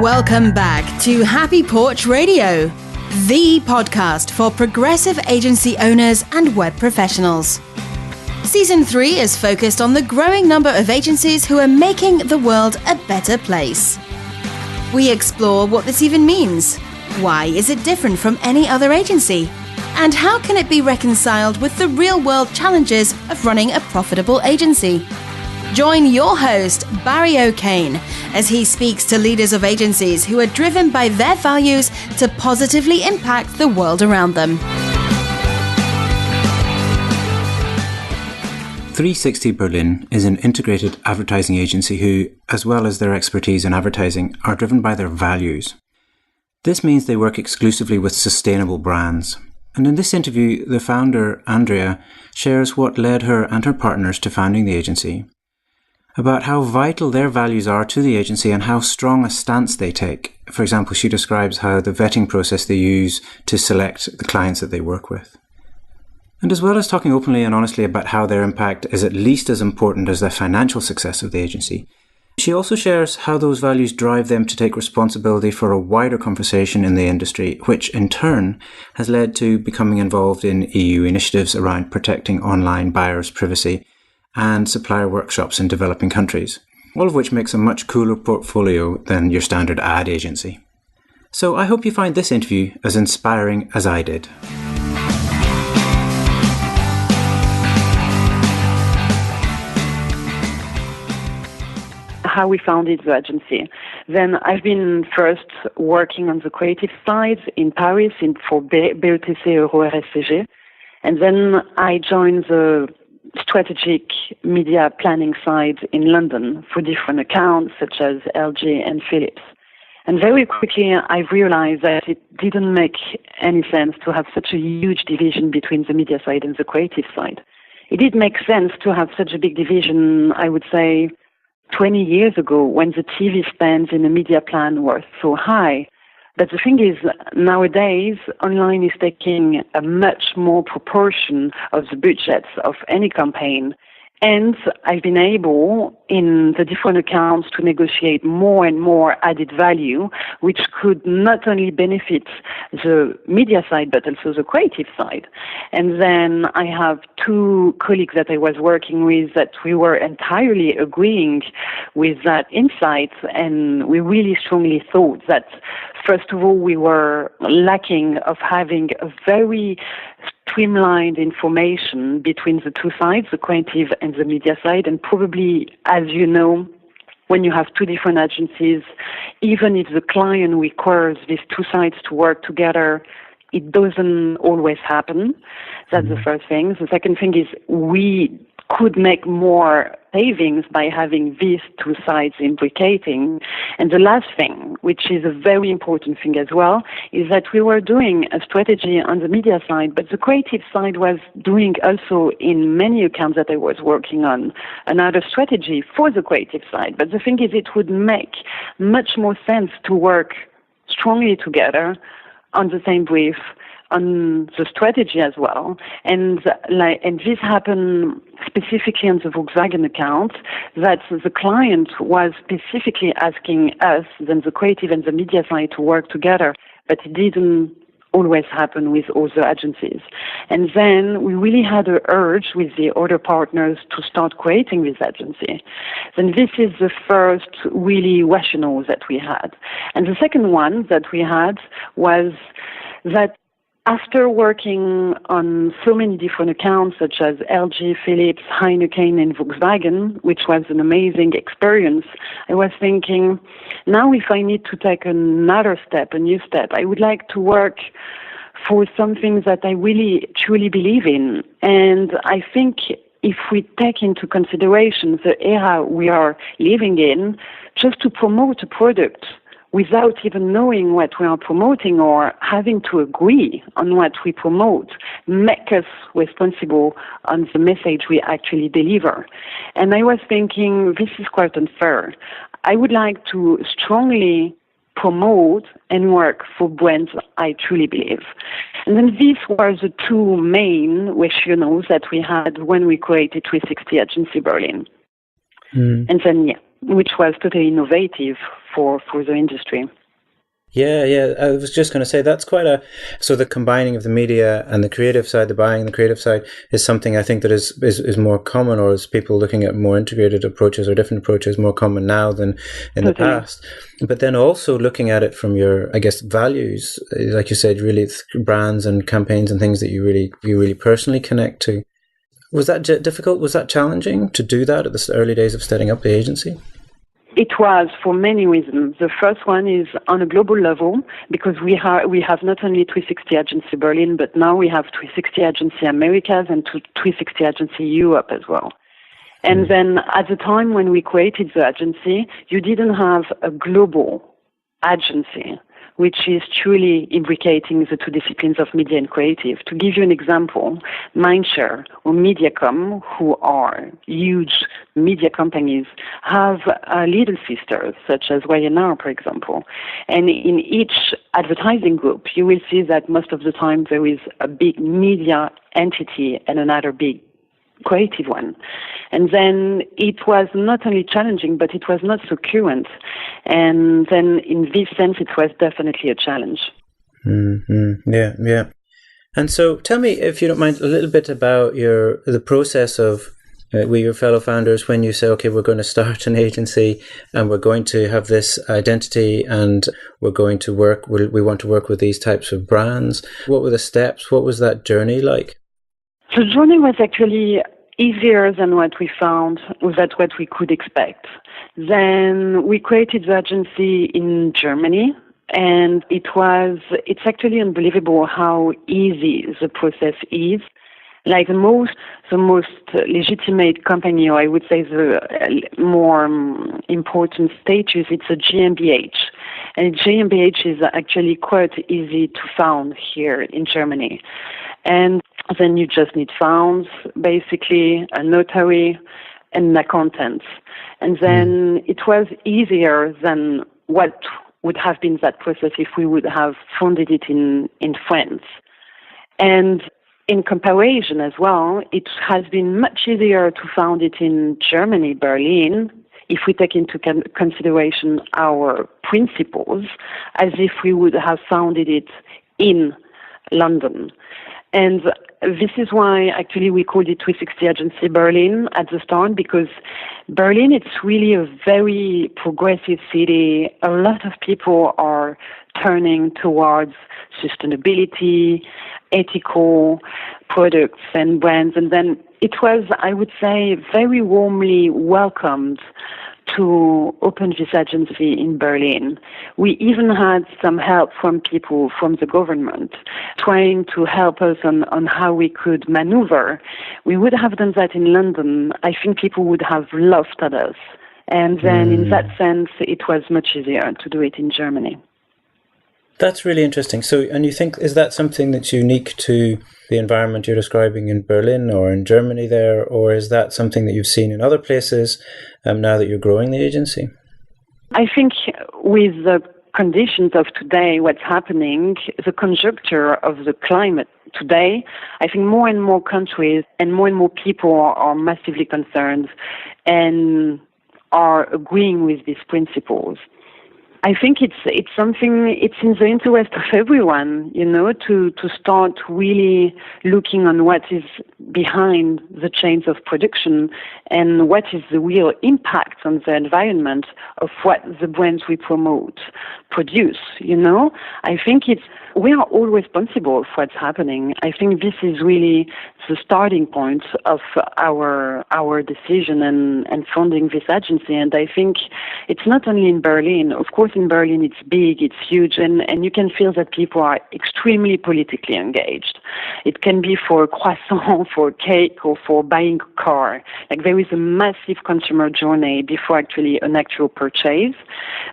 Welcome back to Happy Porch Radio, the podcast for progressive agency owners and web professionals. Season 3 is focused on the growing number of agencies who are making the world a better place. We explore what this even means. Why is it different from any other agency? And how can it be reconciled with the real-world challenges of running a profitable agency? Join your host, Barry O'Kane, as he speaks to leaders of agencies who are driven by their values to positively impact the world around them. 360 Berlin is an integrated advertising agency who, as well as their expertise in advertising, are driven by their values. This means they work exclusively with sustainable brands. And in this interview, the founder, Andrea, shares what led her and her partners to founding the agency, about how vital their values are to the agency and how strong a stance they take. For example, she describes how the vetting process they use to select the clients that they work with. And as well as talking openly and honestly about how their impact is at least as important as the financial success of the agency, she also shares how those values drive them to take responsibility for a wider conversation in the industry, which in turn has led to becoming involved in EU initiatives around protecting online buyers' privacy and supplier workshops in developing countries, all of which makes a much cooler portfolio than your standard ad agency. So I hope you find this interview as inspiring as I did. How we founded the agency. Then I've been first working on the creative side in Paris for BETC Euro RSCG, and then I joined the strategic media planning side in London for different accounts such as LG and Philips. And very quickly I realized that it didn't make any sense to have such a huge division between the media side and the creative side. It did make sense to have such a big division, I would say, 20 years ago when the TV spends in the media plan were so high. But the thing is, nowadays, online is taking a much more proportion of the budgets of any campaign. And I've been able, in the different accounts, to negotiate more and more added value, which could not only benefit the media side, but also the creative side. And then I have two colleagues that I was working with that we were entirely agreeing with that insight, and we really strongly thought that, first of all, we were lacking of having a very streamlined information between the two sides, the creative and the media side. And probably, as you know, when you have two different agencies, even if the client requires these two sides to work together, it doesn't always happen. That's the first thing. The second thing is we could make more savings by having these two sides imbricating. And the last thing, which is a very important thing as well, is that we were doing a strategy on the media side, but the creative side was doing also in many accounts that I was working on another strategy for the creative side. But the thing is, it would make much more sense to work strongly together on the same brief, on the strategy as well. And this happened specifically on the Volkswagen account, that the client was specifically asking us, then the creative and the media side, to work together, but it didn't always happen with other agencies. And then we really had an urge with the other partners to start creating this agency. Then this is the first really rationale that we had. And the second one that we had was that after working on so many different accounts such as LG, Philips, Heineken, and Volkswagen, which was an amazing experience, I was thinking, now if I need to take another step, a new step, I would like to work for something that I really truly believe in. And I think if we take into consideration the era we are living in, just to promote a product without even knowing what we are promoting or having to agree on what we promote, make us responsible on the message we actually deliver. And I was thinking, this is quite unfair. I would like to strongly promote and work for brands I truly believe. And then these were the two main rationales that we had when we created 360 Agency Berlin. And then, which was totally innovative for the industry. Yeah. I was just going to say that's so the combining of the media and the creative side, the buying and the creative side is something I think that is more common, or is people looking at more integrated approaches or different approaches more common now than in the past. But then also looking at it from your, I guess, values, like you said, really brands and campaigns and things that you really personally connect to. Was that difficult? Was that challenging to do that at the early days of setting up the agency? It was, for many reasons. The first one is on a global level, because we have not only 360 Agency Berlin, but now we have 360 Agency Americas and 360 Agency Europe as well. And then at the time when we created the agency, you didn't have a global agency, which is truly imbricating the two disciplines of media and creative. To give you an example, Mindshare or Mediacom, who are huge media companies, have little sisters, such as Y&R, for example. And in each advertising group, you will see that most of the time there is a big media entity and another big creative one. And then it was not only challenging, but it was not so current. And then in this sense, it was definitely a challenge. Yeah. And so tell me, if you don't mind, a little bit about the process of with your fellow founders when you say, okay, we're going to start an agency and we're going to have this identity and we're going to we want to work with these types of brands. What were the steps? What was that journey like? The journey was actually easier than what we found, than what we could expect. Then we created the agency in Germany, and it's actually unbelievable how easy the process is. Like the most legitimate company, or I would say the more important status, it's a GmbH. And GmbH is actually quite easy to found here in Germany. And then you just need funds, basically, a notary, and an accountant. And then it was easier than what would have been that process if we would have funded it in France. And in comparison as well, it has been much easier to found it in Germany, Berlin, if we take into consideration our principles, as if we would have founded it in London. And this is why actually we called it 360 Agency Berlin at the start, because Berlin, it's really a very progressive city. A lot of people are turning towards sustainability, ethical products and brands. And then it was, I would say, very warmly welcomed to open this agency in Berlin. We even had some help from people from the government trying to help us on how we could maneuver. We would have done that in London. I think people would have laughed at us. And then in that sense, it was much easier to do it in Germany. That's really interesting. So, and you think, is that something that's unique to the environment you're describing in Berlin or in Germany there, or is that something that you've seen in other places now that you're growing the agency? I think with the conditions of today, what's happening, the conjuncture of the climate today, I think more and more countries and more people are massively concerned and are agreeing with these principles. I think it's something, it's in the interest of everyone, to start really looking on what is behind the chains of production and what is the real impact on the environment of what the brands we promote produce, I think we are all responsible for what's happening. I think this is really the starting point of our decision and funding this agency. And I think it's not only in Berlin. Of course, in Berlin it's big, it's huge, and you can feel that people are extremely politically engaged. It can be for a croissant, for a cake, or for buying a car. Like there is a massive consumer journey before actually an actual purchase.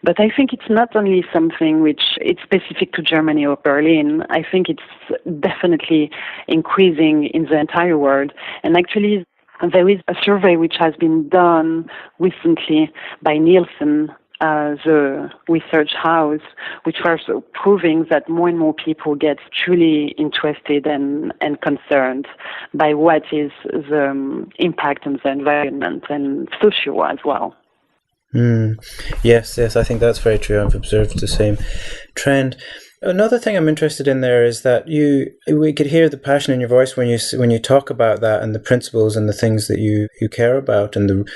But I think it's not only something which it's specific to Germany or Berlin. I think it's definitely increasing in the entire world. And actually, there is a survey which has been done recently by Nielsen, the research house, which was proving that more and more people get truly interested and concerned by what is the impact on the environment and social as well. Yes, I think that's very true. I've observed the same trend. Another thing I'm interested in there is that we could hear the passion in your voice when you talk about that and the principles and the things that you care about and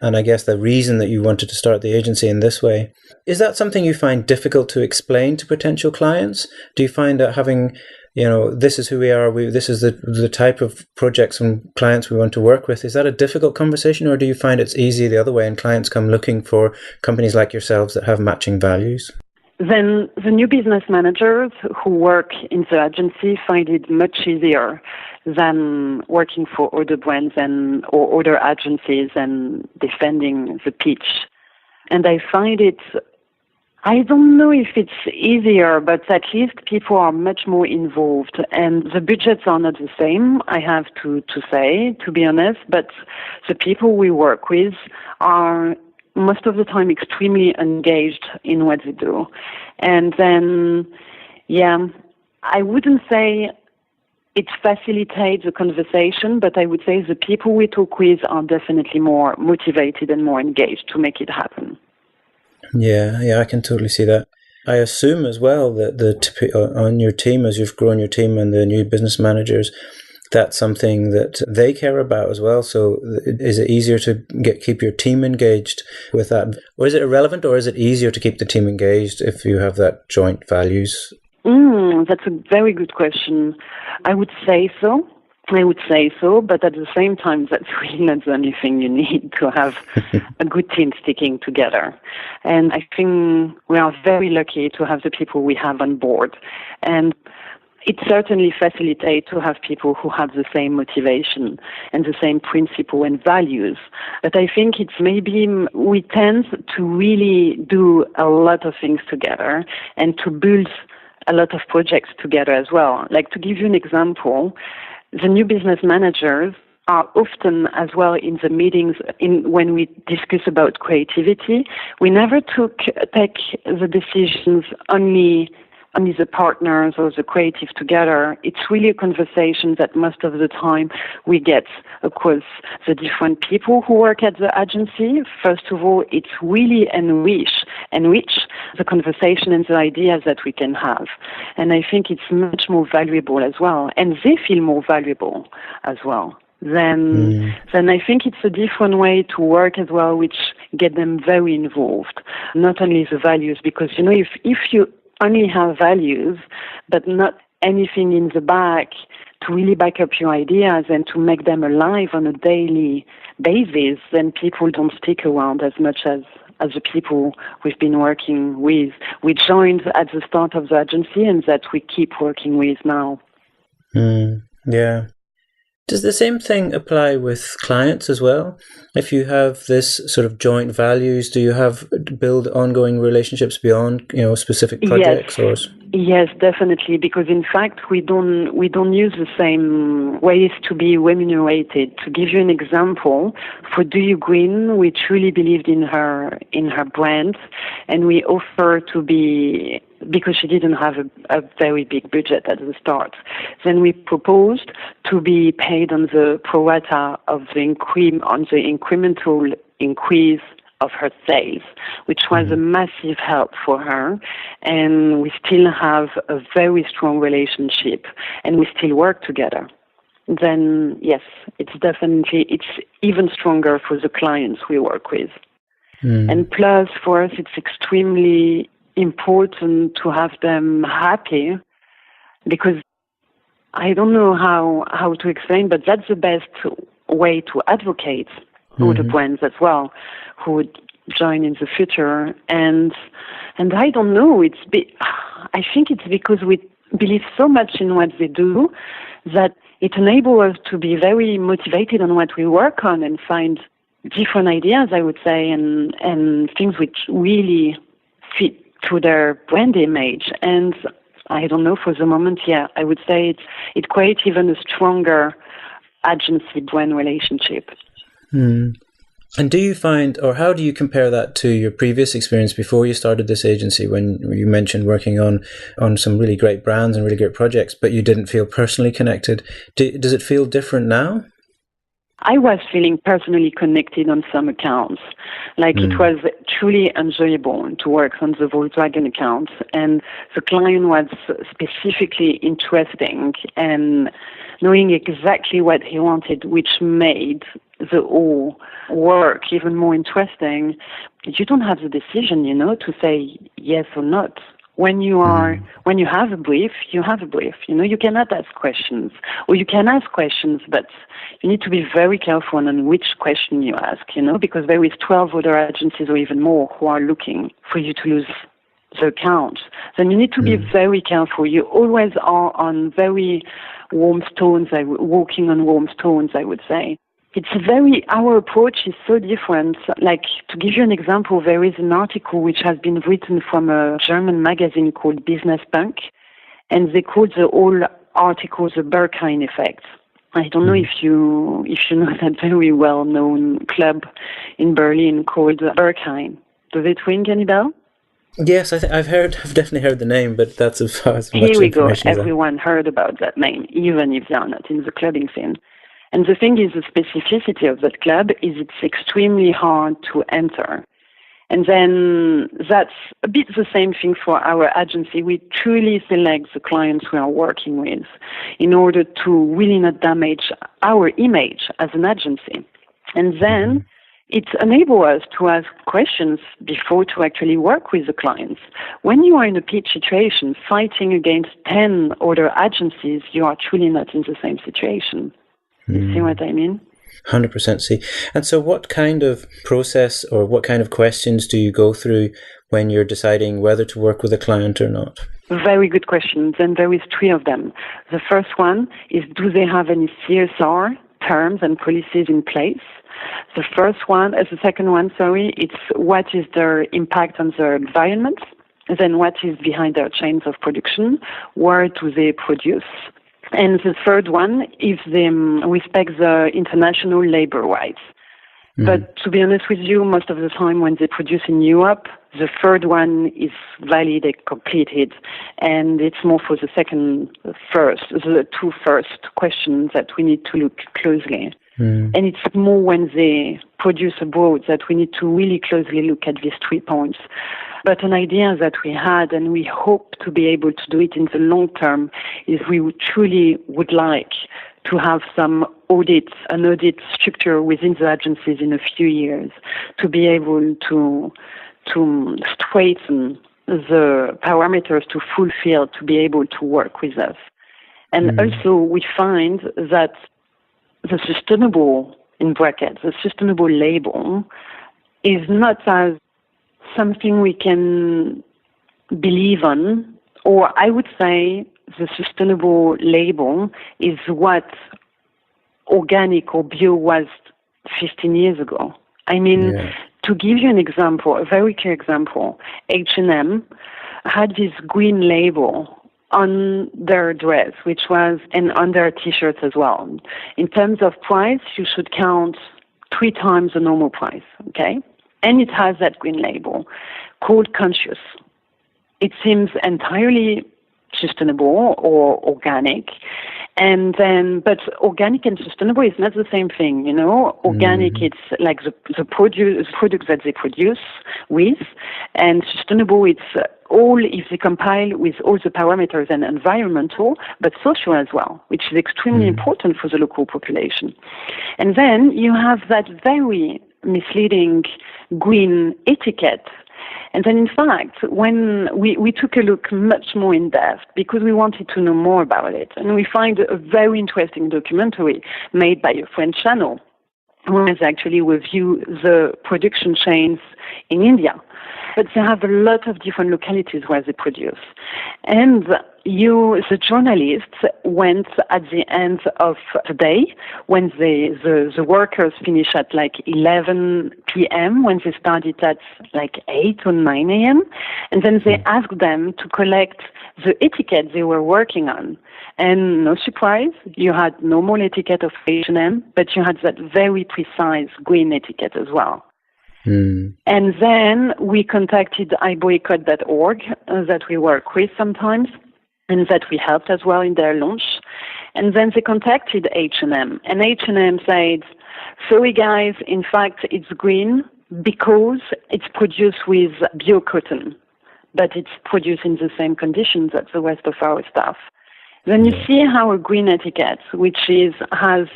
I guess the reason that you wanted to start the agency in this way. Is that something you find difficult to explain to potential clients? Do you find that having, this is who we are, this is the type of projects and clients we want to work with, is that a difficult conversation, or do you find it's easy the other way and clients come looking for companies like yourselves that have matching values? Then the new business managers who work in the agency find it much easier than working for other brands or other agencies and defending the pitch. And I find it, I don't know if it's easier, but at least people are much more involved, and the budgets are not the same, I have to say, to be honest, but the people we work with are most of the time extremely engaged in what they do. And then, I wouldn't say it facilitates the conversation, but I would say the people we talk with are definitely more motivated and more engaged to make it happen. Yeah, I can totally see that. I assume as well that on your team, as you've grown your team and the new business managers, that's something that they care about as well. So is it easier to keep your team engaged with that? Or is it irrelevant, or is it easier to keep the team engaged if you have that joint values? That's a very good question. I would say so, but at the same time, that's really not the only thing you need to have a good team sticking together. And I think we are very lucky to have the people we have on board. And it certainly facilitates to have people who have the same motivation and the same principle and values. But I think it's maybe we tend to really do a lot of things together and to build a lot of projects together as well. Like, to give you an example, the new business managers are often as well in the meetings when we discuss about creativity. We never take the decisions only the partners or the creative together. It's really a conversation that most of the time we get across the different people who work at the agency. First of all, it's really enrich the conversation and the ideas that we can have. And I think it's much more valuable as well. And they feel more valuable as well. Then I think it's a different way to work as well, which get them very involved. Not only the values, because, if you only have values, but not anything in the back to really back up your ideas and to make them alive on a daily basis, then people don't stick around as much as the people we've been working with. We joined at the start of the agency and that we keep working with now. Yeah. Does the same thing apply with clients as well? If you have this sort of joint values, do you build ongoing relationships beyond, specific projects? Yes, definitely. Because in fact, we don't use the same ways to be remunerated. To give you an example, for Do You Green, we truly believed in her brand, and we offer to be, because she didn't have a very big budget at the start. Then we proposed to be paid on the pro rata of the incremental increase of her sales, which was a massive help for her. And we still have a very strong relationship, and we still work together. Then yes, it's even stronger for the clients we work with. And plus, for us, it's extremely important to have them happy, because I don't know how to explain, but that's the best way to advocate for the brands as well who would join in the future. And I don't know, I think it's because we believe so much in what they do that it enables us to be very motivated on what we work on and find different ideas, I would say, and things which really fit to their brand image. And I don't know, for the moment, I would say it creates even a stronger agency-brand relationship. And do you find, or how do you compare that to your previous experience before you started this agency, when you mentioned working on some really great brands and really great projects, but you didn't feel personally connected? Does it feel different now? I was feeling personally connected on some accounts. Like it was truly enjoyable to work on the Volkswagen account, and the client was specifically interesting and knowing exactly what he wanted, which made the whole work even more interesting. You don't have the decision, to say yes or not. When you have a brief, you have a brief. You cannot ask questions, or you can ask questions, but you need to be very careful on which question you ask, because there is 12 other agencies or even more who are looking for you to lose the account. Then you need to be very careful. You always are on very warm stones, walking on warm stones, I would say. Our approach is so different. Like, to give you an example, there is an article which has been written from a German magazine called Business Punk, and they call the whole article the Berghain effect. I don't know if you know that very well-known club in Berlin called Berghain. Does it ring any bell? Yes, I've definitely heard the name, but that's as far as much Here we go. information as Everyone heard about that name, even if they are not in the clubbing scene. And the thing is, the specificity of that club is it's extremely hard to enter. And then that's a bit the same thing for our agency. We truly select the clients we are working with in order to really not damage our image as an agency. And then it enables us to ask questions before to actually work with the clients. When you are in a pitch situation, fighting against 10 other agencies, you are truly not in the same situation. You see what I mean? 100% see. And so what kind of process or what kind of questions do you go through when you're deciding whether to work with a client or not? Very good questions, and there is 3 of them. The first one is, do they have any CSR terms and policies in place? The second one, it's what is their impact on their environment? Then what is behind their chains of production? Where do they produce? And the third one, if they respect the international labor rights. But to be honest with you, most of the time when they produce in Europe, the third one is valid and completed. And it's more for the the 2 first questions that we need to look closely. And it's more when they produce abroad that we need to really closely look at these 3 points. But an idea that we had, and we hope to be able to do it in the long term, is we truly would like to have an audit structure within the agencies in a few years to be able to straighten the parameters to fulfill, to be able to work with us. And also we find that the sustainable, in brackets, the sustainable label is not as something we can believe on, or I would say the sustainable label is what organic or bio was 15 years ago. I mean, to give you an example, a very clear example, H&M had this green label on their dress, and on their T-shirts as well. In terms of price, you should count 3 times the normal price, okay? And it has that green label called conscious. It seems entirely sustainable or organic. But organic and sustainable is not the same thing, Organic, it's like the products that they produce with, and sustainable, it's all, if they compile with all the parameters and environmental, but social as well, which is extremely important for the local population. And then you have that very misleading green etiquette. And then, in fact, when we took a look much more in depth because we wanted to know more about it, and we find a very interesting documentary made by a French channel who has actually reviewed the production chains in India. But they have a lot of different localities where they produce. And the journalists went at the end of the day when the workers finish at like 11 p.m., when they started at like 8 or 9 a.m., and then they asked them to collect the etiquette they were working on. And no surprise, you had normal etiquette of H&M, but you had that very precise green etiquette as well. And then we contacted iboycott.org that we work with sometimes, and that we helped as well in their launch. And then they contacted H&M, and H&M said, sorry guys, in fact it's green because it's produced with bio cotton, but it's produced in the same conditions as the rest of our stuff. Then you see how a green etiquette, which has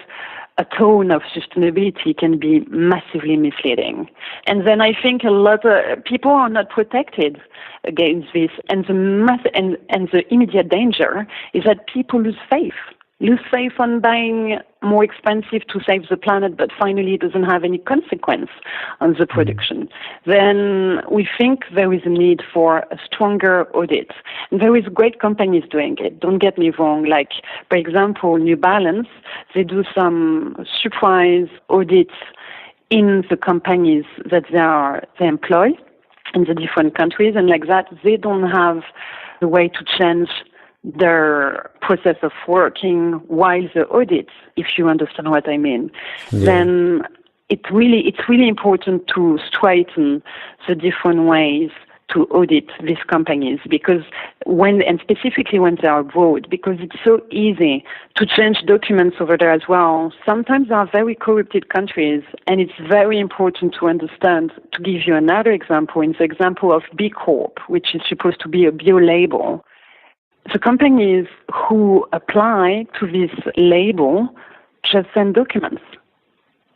a tone of sustainability, can be massively misleading. And then I think a lot of people are not protected against this, and the immediate danger is that people lose faith on buying more expensive to save the planet, but finally it doesn't have any consequence on the production. Then we think there is a need for a stronger audit. And there is great companies doing it, don't get me wrong. Like, for example, New Balance, they do some surprise audits in the companies that they employ in the different countries, and like that, they don't have the way to change their process of working while the audits, if you understand what I mean. Then it's really important to straighten the different ways to audit these companies, because specifically when they are abroad, because it's so easy to change documents over there as well. Sometimes they are very corrupted countries, and it's very important to understand. To give you another example, in the example of B Corp, which is supposed to be a bio label, the companies who apply to this label just send documents.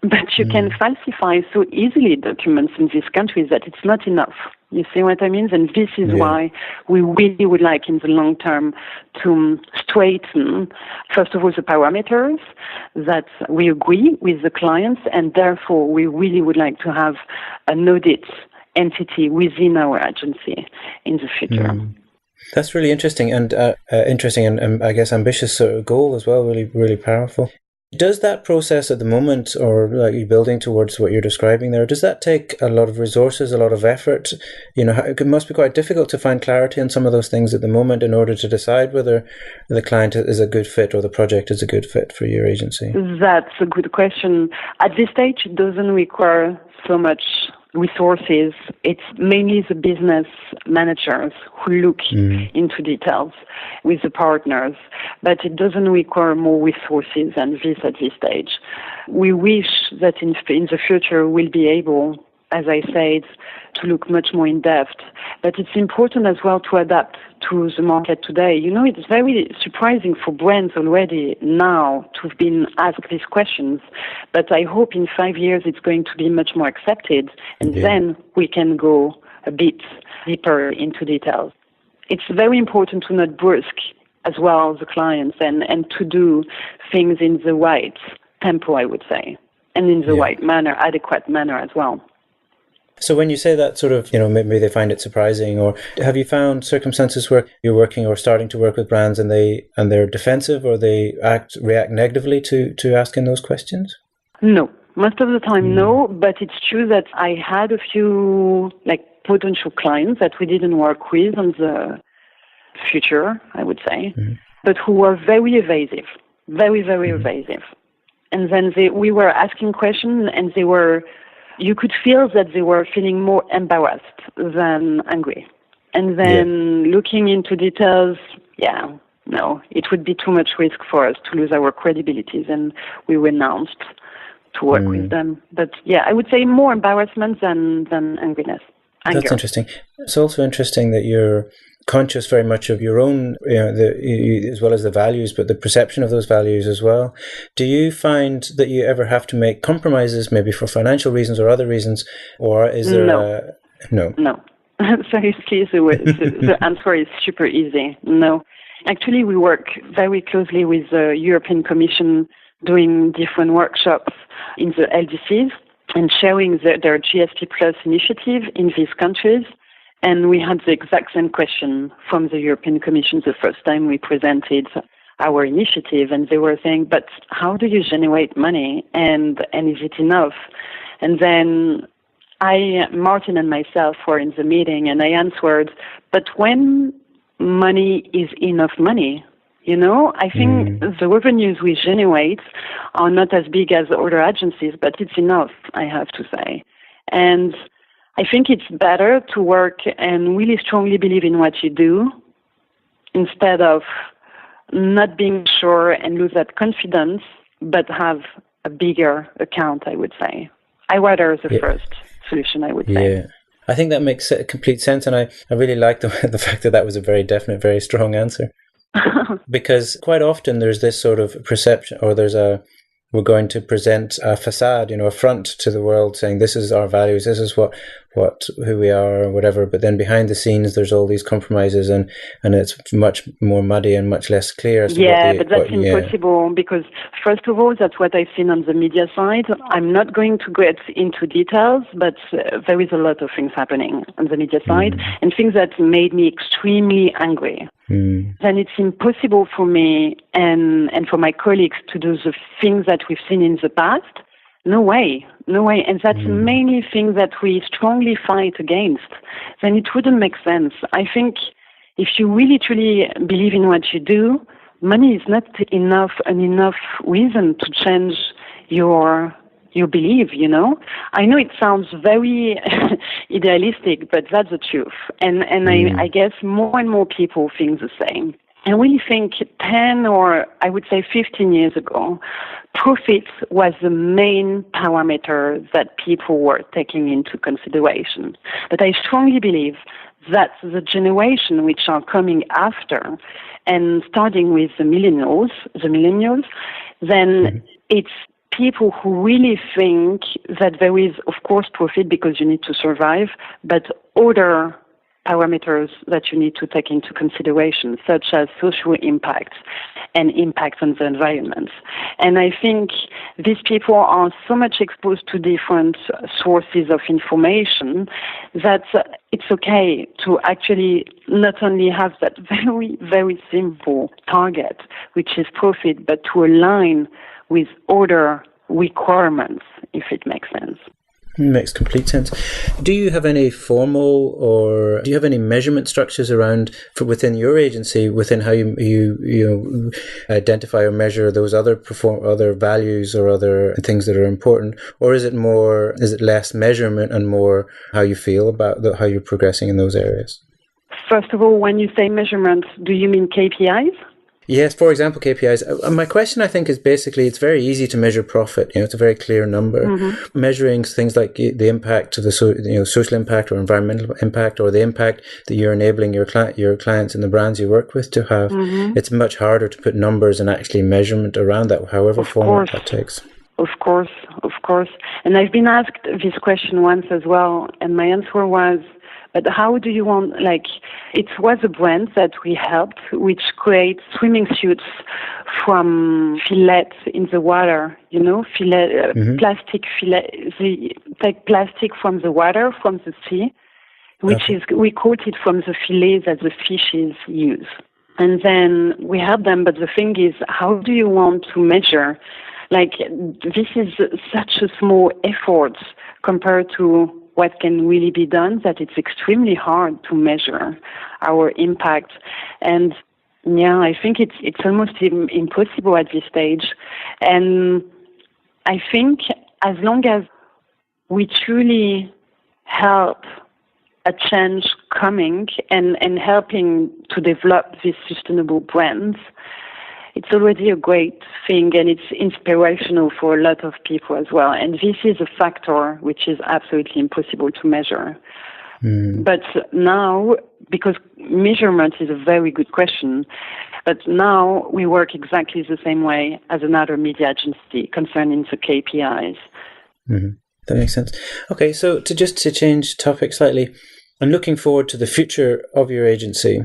But you can falsify so easily documents in these countries that it's not enough. You see what I mean? And this is why we really would like in the long term to straighten, first of all, the parameters that we agree with the clients, and therefore we really would like to have an audit entity within our agency in the future. That's really interesting and I guess ambitious sort of goal as well. Really, really powerful. Does that process at the moment, or like you building towards what you're describing there, does that take a lot of resources, a lot of effort? You know, it must be quite difficult to find clarity on some of those things at the moment in order to decide whether the client is a good fit or the project is a good fit for your agency. That's a good question. At this stage, it doesn't require so much resources. It's mainly the business managers who look into details with the partners, but it doesn't require more resources than this at this stage. We wish that in the future we'll be able, as I said, to look much more in depth, but it's important as well to adapt to the market today. You know, it's very surprising for brands already now to have been asked these questions, but I hope in 5 years it's going to be much more accepted, and then we can go a bit deeper into details. It's very important to not brusque as well the clients and to do things in the right tempo, I would say, and in the right manner, adequate manner as well. So when you say that sort of, you know, maybe they find it surprising, or have you found circumstances where you're working or starting to work with brands and they're defensive, or they react negatively to asking those questions? No, most of the time no, but it's true that I had a few potential clients that we didn't work with in the future, I would say, but who were very evasive, very, very evasive. And then we were asking questions, and you could feel that they were feeling more embarrassed than angry. And then looking into details, no, it would be too much risk for us to lose our credibility, and we renounced to work with them. But I would say more embarrassment than angriness. Anger. That's interesting. It's also interesting that you're conscious very much of your own, as well as the values, but the perception of those values as well. Do you find that you ever have to make compromises, maybe for financial reasons or other reasons, or is there no? Seriously, the answer is super easy. No. Actually, we work very closely with the European Commission, doing different workshops in the LDCs and sharing their GSP Plus initiative in these countries. And we had the exact same question from the European Commission the first time we presented our initiative. And they were saying, but how do you generate money? And is it enough? And then Martin and myself were in the meeting, and I answered, but when money is enough money, I think the revenues we generate are not as big as other agencies, but it's enough, I have to say. And I think it's better to work and really strongly believe in what you do instead of not being sure and lose that confidence, but have a bigger account, I would say. I rather the first solution, I would say. Yeah. I think that makes complete sense, and I really like the fact that was a very definite, very strong answer. Because quite often there's this sort of perception, or we're going to present a facade, a front to the world saying this is our values, this is who we are or whatever, but then behind the scenes there's all these compromises and it's much more muddy and much less clear as to but that's impossible because first of all, that's what I've seen on the media side. I'm not going to get into details, but there is a lot of things happening on the media side and things that made me extremely angry. Then it's impossible for me and for my colleagues to do the things that we've seen in the past. No way. And that's mainly things that we strongly fight against. Then it wouldn't make sense. I think if you really truly believe in what you do, money is not enough reason to change your belief, I know it sounds very idealistic, but that's the truth. And I guess more and more people think the same. And really think 10 or I would say 15 years ago, profit was the main parameter that people were taking into consideration. But I strongly believe that the generation which are coming after and starting with the millennials, then it's people who really think that there is, of course, profit because you need to survive, but other parameters that you need to take into consideration, such as social impacts and impacts on the environment. And I think these people are so much exposed to different sources of information that it's okay to actually not only have that very, very simple target, which is profit, but to align with other requirements, if it makes sense. Makes complete sense. Do you have any formal or do you have any measurement structures around within your agency, within how you identify or measure those other values or other things that are important, or is it less measurement and more how you feel about how you're progressing in those areas? First of all, when you say measurement, do you mean KPIs? Yes, for example, KPIs. My question, I think, is basically it's very easy to measure profit. It's a very clear number. Measuring things like the impact to the social impact or environmental impact or the impact that you're enabling your clients and the brands you work with to have. It's much harder to put numbers and actually measurement around that, however format that takes. Of course. And I've been asked this question once as well, and my answer was, but how do you want, it was a brand that we helped, which creates swimming suits from fillets in the water, plastic fillet. They take plastic from the water, from the sea, which is, we quote it from the fillets that the fishes use. And then we help them, but the thing is, how do you want to measure? This is such a small effort compared to what can really be done, that it's extremely hard to measure our impact. And I think it's almost impossible at this stage. And I think as long as we truly help a change coming and helping to develop these sustainable brands, it's already a great thing, and it's inspirational for a lot of people as well. And this is a factor which is absolutely impossible to measure. But now, because measurement is a very good question, but now we work exactly the same way as another media agency concerning the KPIs. That makes sense. Okay, so to change topic slightly, I'm looking forward to the future of your agency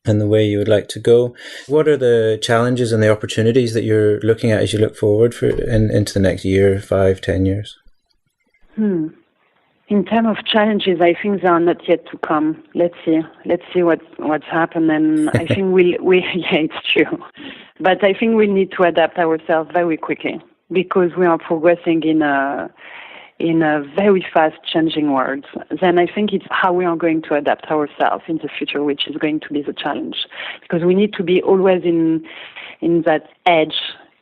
and the way you would like to go. What are the challenges and the opportunities that you're looking at as you look forward into the next year, 5, 10 years? In terms of challenges, I think they are not yet to come. Let's see what's happened, and I think it's true. But I think we need to adapt ourselves very quickly because we are progressing in a very fast changing world. Then I think it's how we are going to adapt ourselves in the future, which is going to be the challenge, because we need to be always in that edge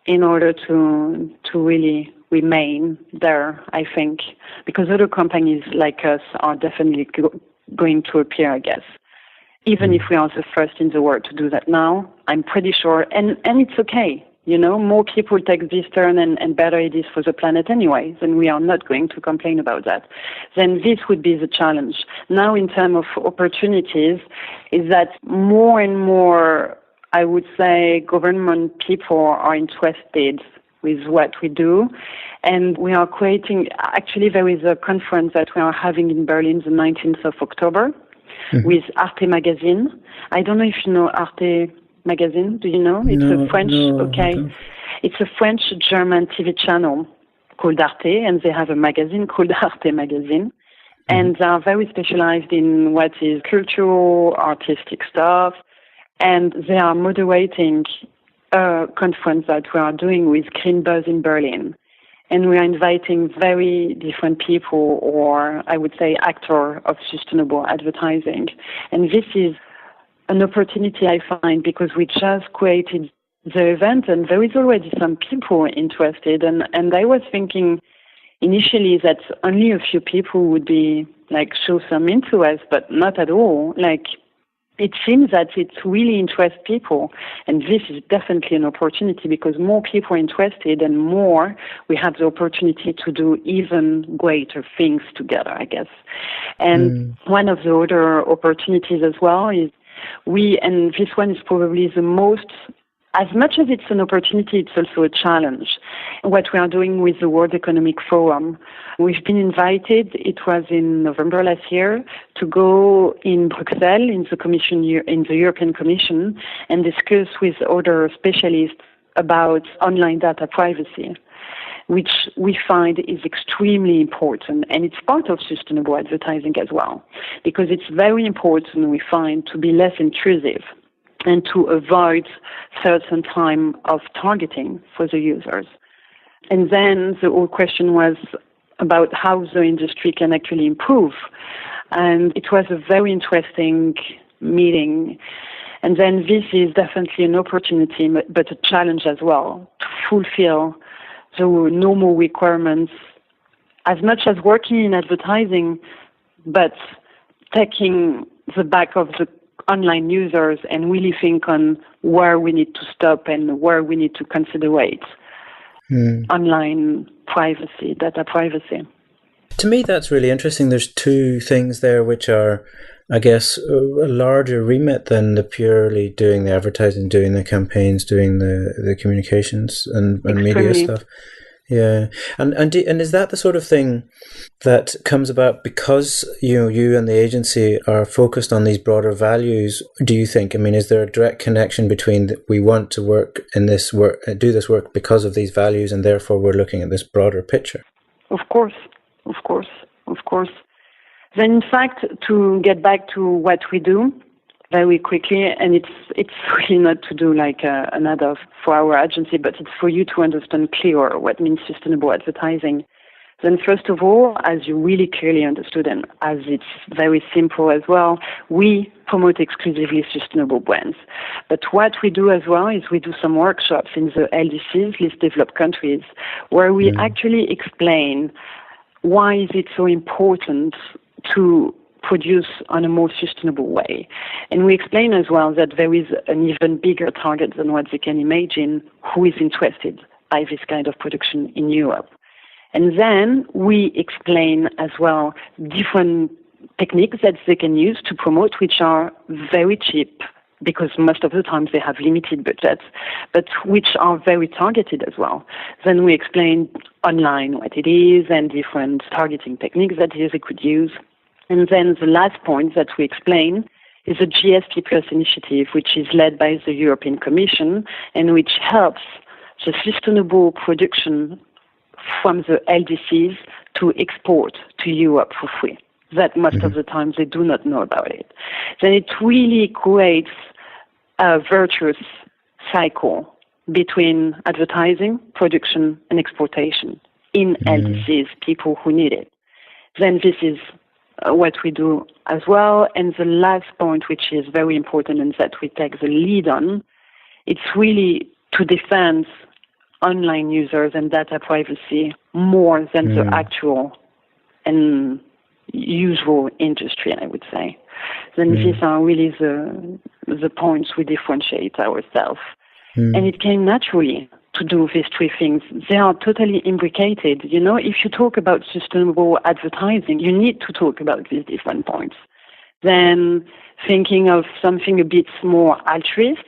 in order to really remain there, I think, because other companies like us are definitely going to appear, I guess. even if we are the first in the world to do that now. I'm pretty sure, and it's okay. More people take this turn and better it is for the planet anyway, then we are not going to complain about that. Then this would be the challenge. Now, in terms of opportunities, is that more and more, I would say, government people are interested with what we do. And we are creating, actually there is a conference that we are having in Berlin the 19th of October with Arte Magazine. I don't know if you know Arte Magazine, do you know? It's a French, it's a French-German TV channel called Arte, and they have a magazine called Arte Magazine. And they are very specialized in what is cultural, artistic stuff, and they are moderating a conference that we are doing with Green Buzz in Berlin. And we are inviting very different people, or I would say actors of sustainable advertising. And this is an opportunity I find because we just created the event and there is already some people interested. And I was thinking initially that only a few people would be show some interest, but not at all. It seems that it really interests people, and this is definitely an opportunity because more people are interested and more we have the opportunity to do even greater things together, I guess. And one of the other opportunities as well is and this one is probably the most, as much as it's an opportunity, it's also a challenge. What we are doing with the World Economic Forum, we've been invited, it was in November last year, to go in Brussels, in the European Commission, and discuss with other specialists about online data privacy, which we find is extremely important. And it's part of sustainable advertising as well, because it's very important, we find, to be less intrusive and to avoid certain time of targeting for the users. And then the whole question was about how the industry can actually improve. And it was a very interesting meeting. And then this is definitely an opportunity, but a challenge as well, to fulfill the normal requirements, as much as working in advertising, but taking the back of the online users and really think on where we need to stop and where we need to considerate online privacy, data privacy. To me, that's really interesting. There's two things there which are, I guess, a larger remit than the purely doing the advertising, doing the campaigns, doing the communications and media stuff. Yeah, and is that the sort of thing that comes about because you and the agency are focused on these broader values? Do you think? I mean, is there a direct connection between we want to work in this work, do this work because of these values, and therefore we're looking at this broader picture? Of course. Then, in fact, to get back to what we do very quickly, and it's really not to do another for our agency, but it's for you to understand clearer what means sustainable advertising. Then first of all, as you really clearly understood, and as it's very simple as well, we promote exclusively sustainable brands. But what we do as well is we do some workshops in the LDCs, least developed countries, where we actually explain why is it so important to produce on a more sustainable way. And we explain as well that there is an even bigger target than what they can imagine who is interested by this kind of production in Europe. And then we explain as well different techniques that they can use to promote, which are very cheap because most of the time they have limited budgets, but which are very targeted as well. Then we explain online what it is and different targeting techniques that they could use. And then the last point that we explain is a GSP Plus initiative, which is led by the European Commission and which helps the sustainable production from the LDCs to export to Europe for free. That most of the time they do not know about it. Then it really creates a virtuous cycle between advertising, production, and exportation in LDCs, people who need it. Then this is what we do as well. And the last point, which is very important and that we take the lead on, it's really to defend online users and data privacy more than the actual and usual industry, I would say. then these are really the points we differentiate ourselves. And it came naturally to do these three things. They are totally imbricated. You know, if you talk about sustainable advertising, you need to talk about these different points. Then thinking of something a bit more altruist,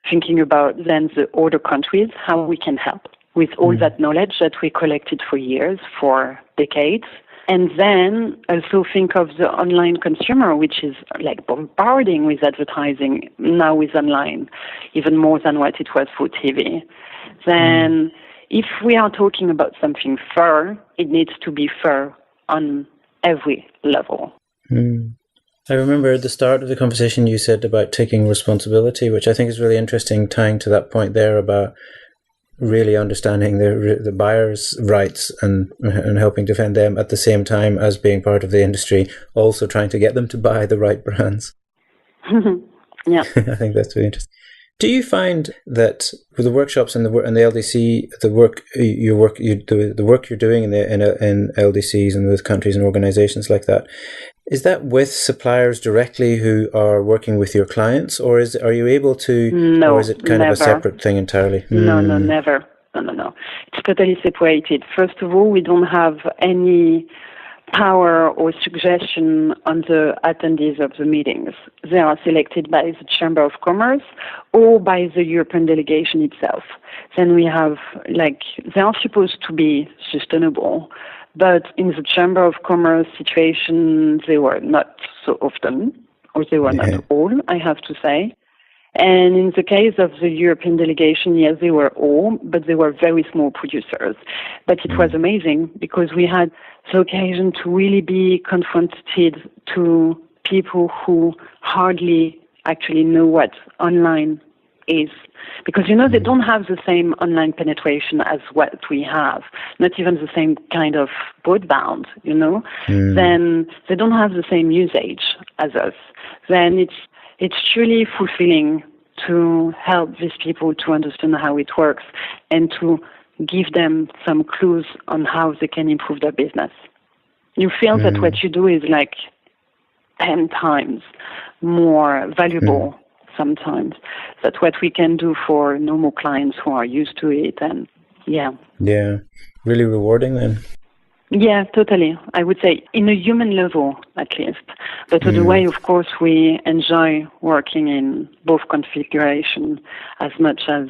thinking about then the other countries, how we can help with all that knowledge that we collected for years, for decades. And then also think of the online consumer, which is like bombarding with advertising now with online, even more than what it was for TV. Then if we are talking about something fair, it needs to be fair on every level. I remember at the start of the conversation you said about taking responsibility, which I think is really interesting, tying to that point there about really understanding the buyers' rights and helping defend them at the same time as being part of the industry, also trying to get them to buy the right brands. Yeah. I think that's really interesting. Do you find that with the workshops and the LDC, the work you're doing in LDCs and with countries and organizations like that, is that with suppliers directly who are working with your clients, or are you able to? No, or is it kind never. of a separate thing entirely? No, never. No. It's totally separated. First of all, we don't have any power or suggestion on the attendees of the meetings. They are selected by the Chamber of Commerce or by the European delegation itself. Then we have, they are supposed to be sustainable, but in the Chamber of Commerce situation, they were not so often, or they were not all, I have to say. And in the case of the European delegation, yes, they were all, but they were very small producers. But it was amazing because we had the occasion to really be confronted to people who hardly actually know what online is. Because, they don't have the same online penetration as what we have, not even the same kind of broadband, Then they don't have the same usage as us. Then it's truly fulfilling to help these people to understand how it works and to give them some clues on how they can improve their business. You feel that what you do is 10 times more valuable sometimes than what we can do for normal clients who are used to it. And yeah, really rewarding then. Yeah, totally. I would say in a human level, at least. But the way, of course, we enjoy working in both configuration as much. But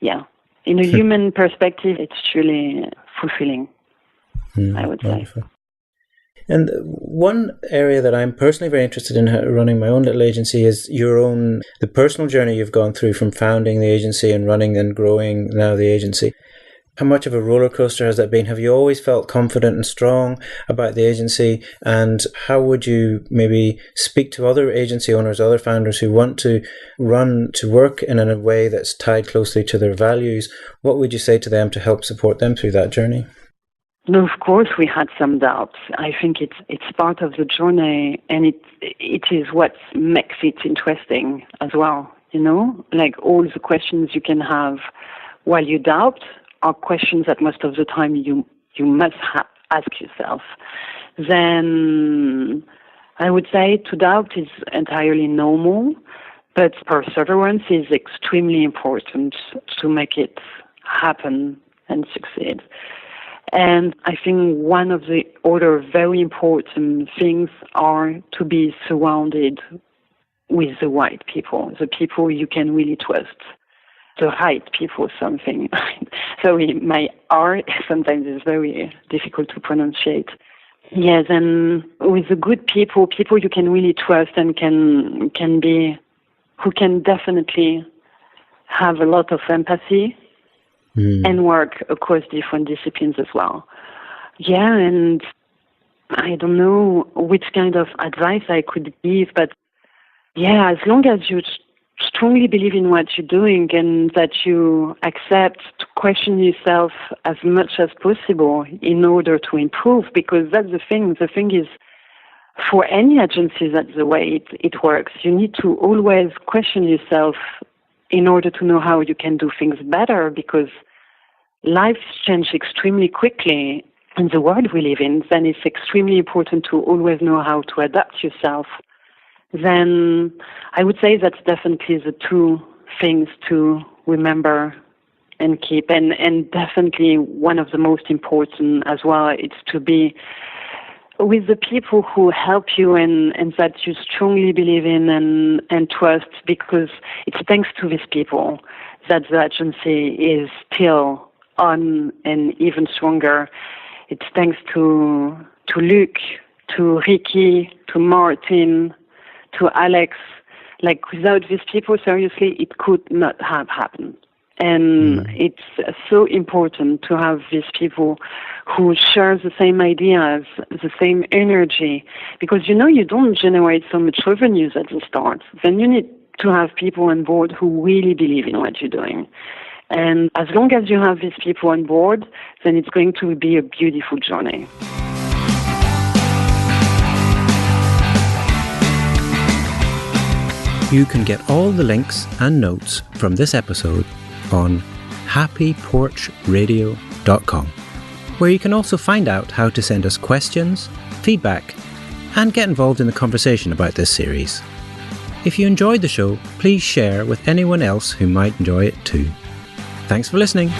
yeah, in a human perspective, it's truly fulfilling, I would wonderful. say. And one area that I'm personally very interested in running my own little agency is the personal journey you've gone through from founding the agency and running and growing now the agency. How much of a roller coaster has that been? Have you always felt confident and strong about the agency? And how would you maybe speak to other agency owners, other founders who want to work in a way that's tied closely to their values? What would you say to them to help support them through that journey? No, of course we had some doubts. I think it's part of the journey, and it is what makes it interesting as well. All the questions you can have while you doubt are questions that most of the time you must ask yourself. Then I would say to doubt is entirely normal, but perseverance is extremely important to make it happen and succeed. And I think one of the other very important things are to be surrounded with the right people, the people you can really trust. The right people, something. Sorry, my R sometimes is very difficult to pronunciate. Yes, and with the good people you can really trust and who can definitely have a lot of empathy and work across different disciplines as well. Yeah, and I don't know which kind of advice I could give, but yeah, as long as you strongly believe in what you're doing and that you accept to question yourself as much as possible in order to improve, because that's the thing. The thing is, for any agency, that's the way it works. You need to always question yourself in order to know how you can do things better, because life changes extremely quickly. and the world we live in, then it's extremely important to always know how to adapt yourself. Then I would say that's definitely the two things to remember and keep. And definitely one of the most important as well, it's to be with the people who help you and that you strongly believe in and trust, because it's thanks to these people that the agency is still on and even stronger. It's thanks to Luc, to Ricky, to Martin, to Alex. Like, without these people, seriously, it could not have happened. And it's so important to have these people who share the same ideas, the same energy, because you don't generate so much revenues at the start. Then you need to have people on board who really believe in what you're doing. And as long as you have these people on board, then it's going to be a beautiful journey. You can get all the links and notes from this episode on happyporchradio.com, where you can also find out how to send us questions, feedback, and get involved in the conversation about this series. If you enjoyed the show, please share with anyone else who might enjoy it too. Thanks for listening.